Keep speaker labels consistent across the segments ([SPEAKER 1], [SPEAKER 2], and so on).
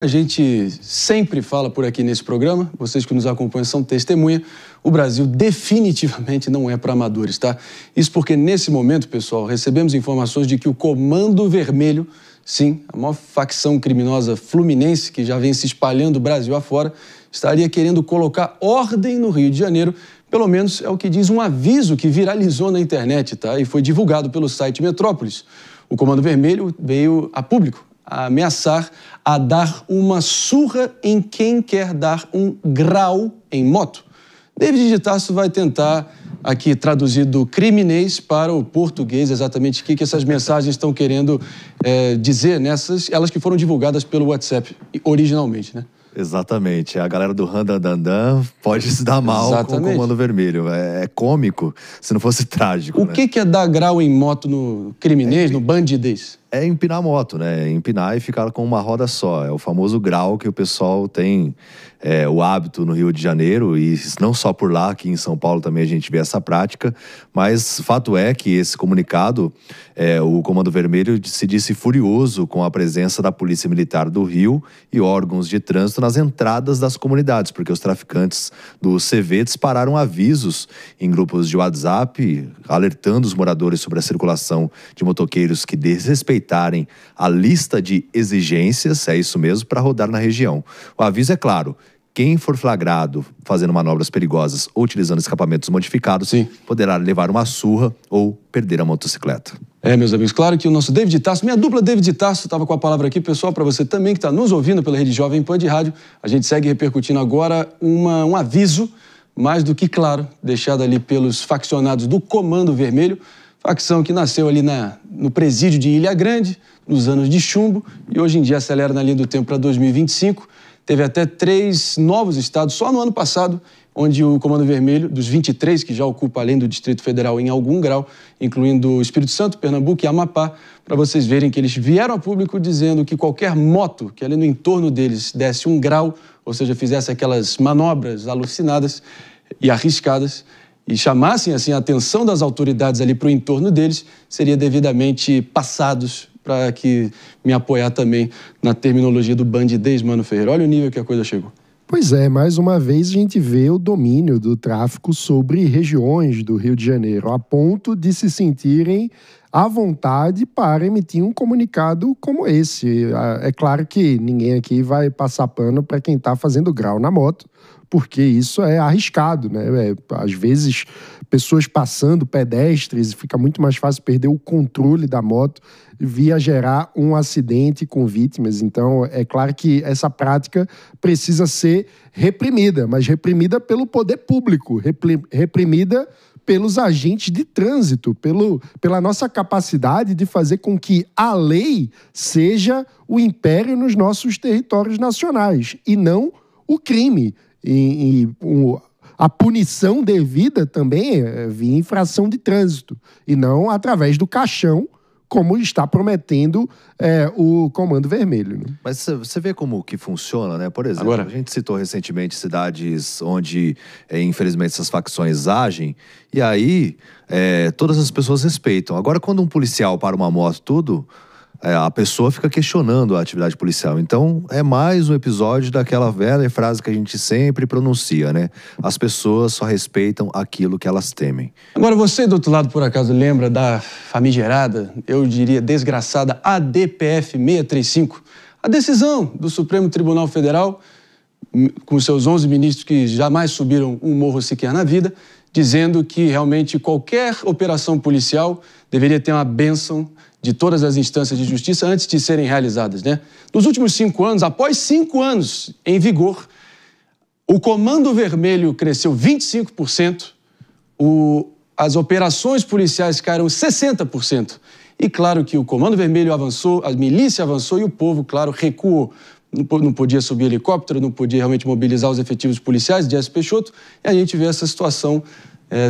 [SPEAKER 1] A gente sempre fala por aqui nesse programa, vocês que nos acompanham são testemunha, o Brasil definitivamente não é para amadores, tá? Isso porque nesse momento, pessoal, recebemos informações de que o Comando Vermelho, sim, a maior facção criminosa fluminense que já vem se espalhando o Brasil afora, estaria querendo colocar ordem no Rio de Janeiro, pelo menos é o que diz um aviso que viralizou na internet, tá? E foi divulgado pelo site Metrópolis. O Comando Vermelho veio a público a ameaçar a dar uma surra em quem quer dar um grau em moto. David de Tarso vai tentar aqui traduzir do criminês para o português exatamente o que essas mensagens estão querendo dizer nessas, elas que foram divulgadas pelo WhatsApp originalmente, né?
[SPEAKER 2] Exatamente. A galera do Randandandan pode se dar mal com o Comando Vermelho. É cômico se não fosse trágico.
[SPEAKER 1] O que é dar grau em moto no criminês, no bandidez?
[SPEAKER 2] É empinar a moto, né? Empinar e ficar com uma roda só. É o famoso grau que o pessoal tem o hábito no Rio de Janeiro, e não só por lá, aqui em São Paulo também a gente vê essa prática, mas fato é que esse comunicado, o Comando Vermelho se disse furioso com a presença da Polícia Militar do Rio e órgãos de trânsito nas entradas das comunidades, porque os traficantes do CV dispararam avisos em grupos de WhatsApp, alertando os moradores sobre a circulação de motoqueiros que desrespeitarem a lista de exigências, é isso mesmo, para rodar na região. O aviso é claro: quem for flagrado fazendo manobras perigosas ou utilizando escapamentos modificados, poderá levar uma surra ou perder a motocicleta.
[SPEAKER 1] Meus amigos, claro que o nosso David de Tarso, minha dupla David de Tarso, estava com a palavra aqui, pessoal, para você também que está nos ouvindo pela Rede Jovem Pan de Rádio. A gente segue repercutindo agora um aviso, mais do que claro, deixado ali pelos faccionados do Comando Vermelho, facção que nasceu ali no presídio de Ilha Grande, nos anos de chumbo, e hoje em dia acelera na linha do tempo para 2025. Teve até 3 novos estados, só no ano passado, onde o Comando Vermelho, dos 23 que já ocupa além do Distrito Federal em algum grau, incluindo Espírito Santo, Pernambuco e Amapá, para vocês verem que eles vieram a público dizendo que qualquer moto que ali no entorno deles desse um grau, ou seja, fizesse aquelas manobras alucinadas e arriscadas, e chamassem assim a atenção das autoridades ali para o entorno deles, seria devidamente passados para que me apoiar também na terminologia do bandidez, Mano Ferreira. Olha o nível que a coisa chegou.
[SPEAKER 3] Pois é, mais uma vez a gente vê o domínio do tráfico sobre regiões do Rio de Janeiro, a ponto de se sentirem à vontade para emitir um comunicado como esse. É claro que ninguém aqui vai passar pano para quem está fazendo grau na moto, porque isso é arriscado, né? Às vezes, pessoas passando, pedestres, fica muito mais fácil perder o controle da moto via gerar um acidente com vítimas. Então, é claro que essa prática precisa ser reprimida, mas reprimida pelo poder público, reprimida pelos agentes de trânsito, pela nossa capacidade de fazer com que a lei seja o império nos nossos territórios nacionais e não o crime. A punição devida também via infração de trânsito e não através do caixão, como está prometendo o Comando Vermelho. Né?
[SPEAKER 2] Mas você vê como que funciona, né? Por exemplo, a gente citou recentemente cidades onde, infelizmente, essas facções agem, e aí todas as pessoas respeitam. Agora, quando um policial para uma moto, a pessoa fica questionando a atividade policial. Então, é mais um episódio daquela velha frase que a gente sempre pronuncia, né? As pessoas só respeitam aquilo que elas temem.
[SPEAKER 1] Agora, você do outro lado, por acaso, lembra da famigerada, eu diria desgraçada, ADPF 635? A decisão do Supremo Tribunal Federal, com seus 11 ministros que jamais subiram um morro sequer na vida, dizendo que realmente qualquer operação policial deveria ter uma bênção de todas as instâncias de justiça antes de serem realizadas, né? Nos últimos 5 anos, após 5 anos em vigor, o Comando Vermelho cresceu 25%, as operações policiais caíram 60%. E claro que o Comando Vermelho avançou, a milícia avançou e o povo, claro, recuou. Não podia subir helicóptero, não podia realmente mobilizar os efetivos policiais de S. Peixoto, e a gente vê essa situação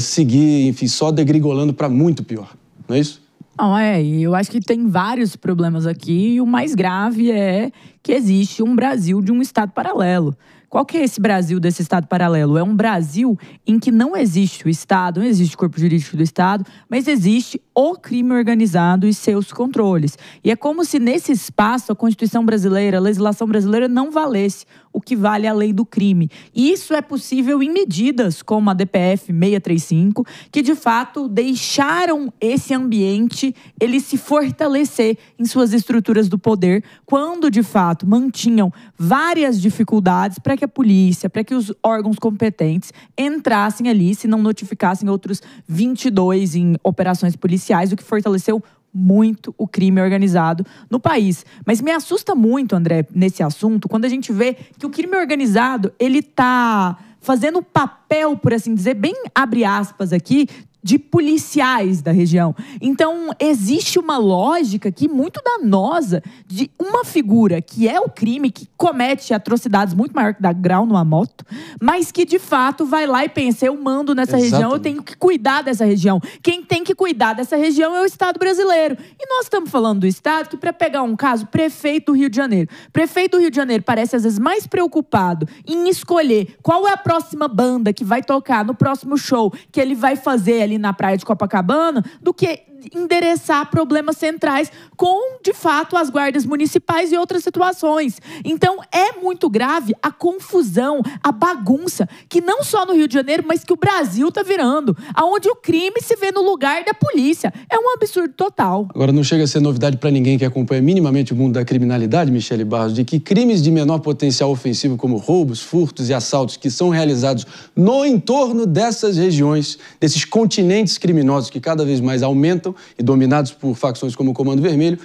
[SPEAKER 1] seguir, enfim, só degrigolando para muito pior, não é isso?
[SPEAKER 4] Não, e eu acho que tem vários problemas aqui, e o mais grave é que existe um Brasil de um estado paralelo. Qual que é esse Brasil desse Estado paralelo? É um Brasil em que não existe o Estado, não existe o corpo jurídico do Estado, mas existe o crime organizado e seus controles. E é como se nesse espaço a Constituição brasileira, a legislação brasileira não valesse o que vale a lei do crime. E isso é possível em medidas como a DPF 635, que de fato deixaram esse ambiente ele se fortalecer em suas estruturas do poder, quando de fato mantinham várias dificuldades para que a polícia, para que os órgãos competentes entrassem ali, se não notificassem outros 22 em operações policiais, o que fortaleceu muito o crime organizado no país. Mas me assusta muito, André, nesse assunto, quando a gente vê que o crime organizado, ele tá fazendo papel, por assim dizer, bem abre aspas aqui, de policiais da região. Então, existe uma lógica aqui muito danosa de uma figura que é o crime, que comete atrocidades muito maior que dar grau numa moto, mas que, de fato, vai lá e pensa, eu mando nessa região, eu tenho que cuidar dessa região. Quem tem que cuidar dessa região é o Estado brasileiro. E nós estamos falando do Estado que, para pegar um caso, prefeito do Rio de Janeiro. Prefeito do Rio de Janeiro parece, às vezes, mais preocupado em escolher qual é a próxima banda que vai tocar no próximo show que ele vai fazer ali na praia de Copacabana, do que endereçar problemas centrais com, de fato, as guardas municipais e outras situações. Então, é muito grave a confusão, a bagunça, que não só no Rio de Janeiro, mas que o Brasil está virando, aonde o crime se vê no lugar da polícia. É um absurdo total.
[SPEAKER 1] Agora, não chega a ser novidade para ninguém que acompanha minimamente o mundo da criminalidade, Michele Barros, de que crimes de menor potencial ofensivo, como roubos, furtos e assaltos, que são realizados no entorno dessas regiões, desses continentes criminosos que cada vez mais aumentam, e dominados por facções como o Comando Vermelho,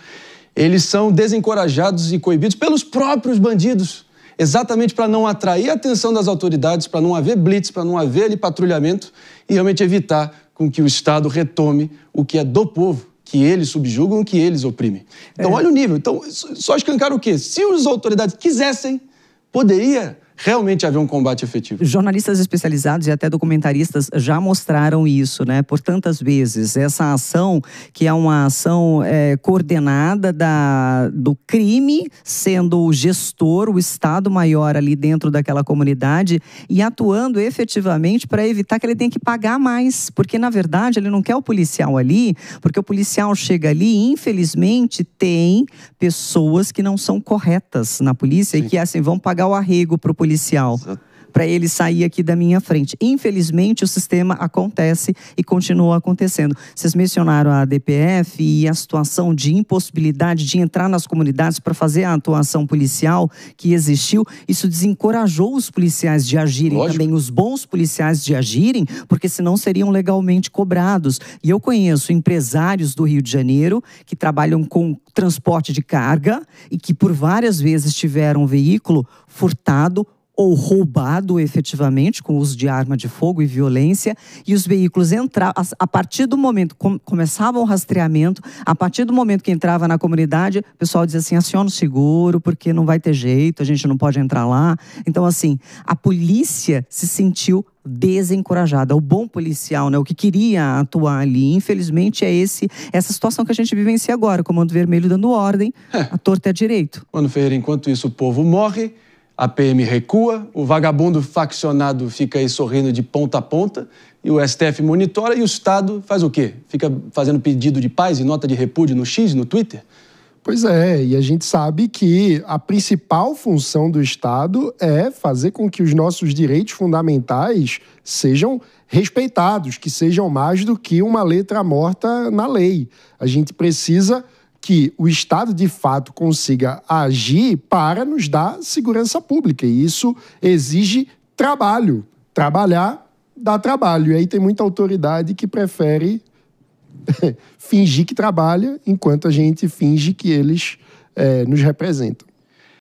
[SPEAKER 1] eles são desencorajados e coibidos pelos próprios bandidos, exatamente para não atrair a atenção das autoridades, para não haver blitz, para não haver ali patrulhamento e realmente evitar com que o Estado retome o que é do povo, que eles subjugam, que eles oprimem. Então, olha o nível. Então, só escancar o quê? Se as autoridades quisessem, poderia realmente haver um combate efetivo.
[SPEAKER 5] Jornalistas especializados e até documentaristas já mostraram isso, né, por tantas vezes. Essa ação, que é uma ação coordenada do crime, sendo o gestor, o Estado maior ali dentro daquela comunidade e atuando efetivamente para evitar que ele tenha que pagar mais. Porque, na verdade, ele não quer o policial ali, porque o policial chega ali e, infelizmente, tem pessoas que não são corretas na polícia. Sim. E que, assim, vão pagar o arrego para o policial, para ele sair aqui da minha frente. Infelizmente, o sistema acontece e continua acontecendo. Vocês mencionaram a DPF e a situação de impossibilidade de entrar nas comunidades para fazer a atuação policial que existiu. Isso desencorajou os policiais de agirem. Lógico. Também os bons policiais de agirem, porque senão seriam legalmente cobrados. E eu conheço empresários do Rio de Janeiro que trabalham com transporte de carga e que por várias vezes tiveram um veículo furtado ou roubado efetivamente, com uso de arma de fogo e violência, e os veículos entravam, a partir do momento, começava o rastreamento, a partir do momento que entrava na comunidade, o pessoal dizia assim, aciona o seguro, porque não vai ter jeito, a gente não pode entrar lá. Então, assim, a polícia se sentiu desencorajada. O bom policial, né, o que queria atuar ali, infelizmente é essa situação que a gente vivencia agora, o Comando Vermelho dando ordem, a torta é direito.
[SPEAKER 1] Mano Ferreira, enquanto isso o povo morre, a PM recua, o vagabundo faccionado fica aí sorrindo de ponta a ponta, e o STF monitora, e o Estado faz o quê? Fica fazendo pedido de paz e nota de repúdio no X, no Twitter?
[SPEAKER 3] Pois é, e a gente sabe que a principal função do Estado é fazer com que os nossos direitos fundamentais sejam respeitados, que sejam mais do que uma letra morta na lei. A gente precisa que o Estado, de fato, consiga agir para nos dar segurança pública. E isso exige trabalho. Trabalhar dá trabalho. E aí tem muita autoridade que prefere fingir que trabalha, enquanto a gente finge que eles nos representam.